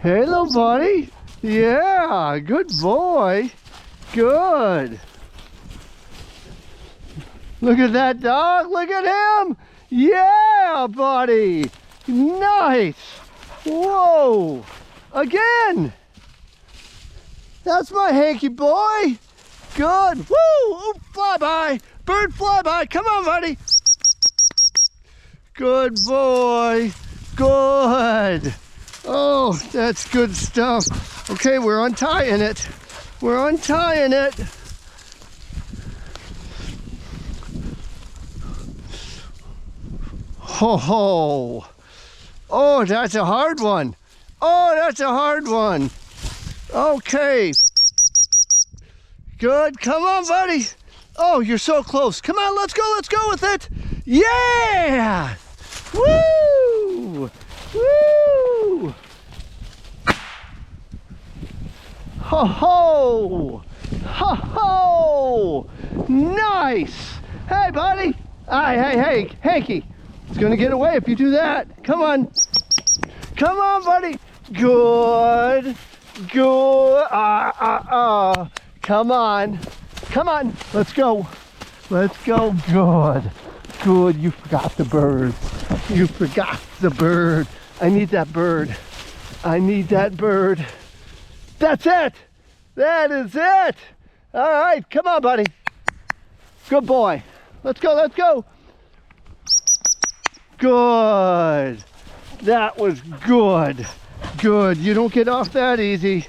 Hey, little buddy. Yeah, good boy. Good. Look at that dog. Look at him. Yeah, buddy. Nice. Whoa. Again. That's my hanky boy. Good. Woo. Ooh, fly by. Bird fly by. Come on, buddy. Good boy. Good. Oh, that's good stuff. Okay, we're untying it. We're untying it. Ho ho. Oh, that's a hard one. Oh, that's a hard one. Okay. Good. Come on, buddy. Oh, you're so close. Come on, let's go. Let's go with it. Yeah. Woo. Woo. Ho ho. Ho ho. Nice. Hey, buddy. Hey, Hanky. It's gonna get away if you do that. Come on. Come on, buddy. Good. Good. Come on. Come on. Let's go. Let's go. Good. Good. You forgot the bird. You forgot the bird. I need that bird. I need that bird. That's it. That is it. All right. Come on, buddy. Good boy. Let's go. Let's go. Good. That was good. Good. You don't get off that easy.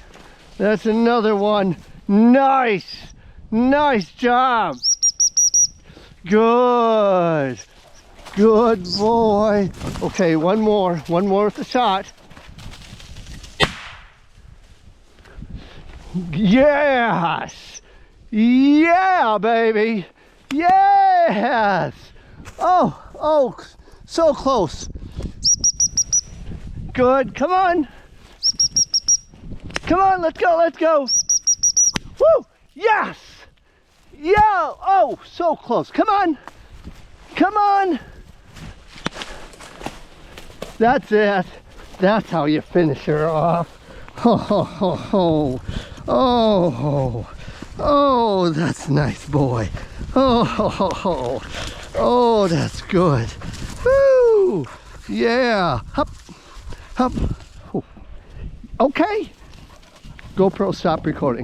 That's another one. Nice. Nice job. Good. Good boy. Okay, one more. One more with the shot. Yes. Yeah, baby. Yes. Oh, so close. Good. Come on. Come on, let's go, let's go. Woo! Yes! Yeah! Oh, so close. Come on. Come on. That's it. That's how you finish her off. Ho, ho, ho, ho. Oh, oh, that's nice, boy. Oh, ho, ho, ho. Oh, that's good. Woo! Yeah. Hup, hup. Okay. GoPro, stop recording.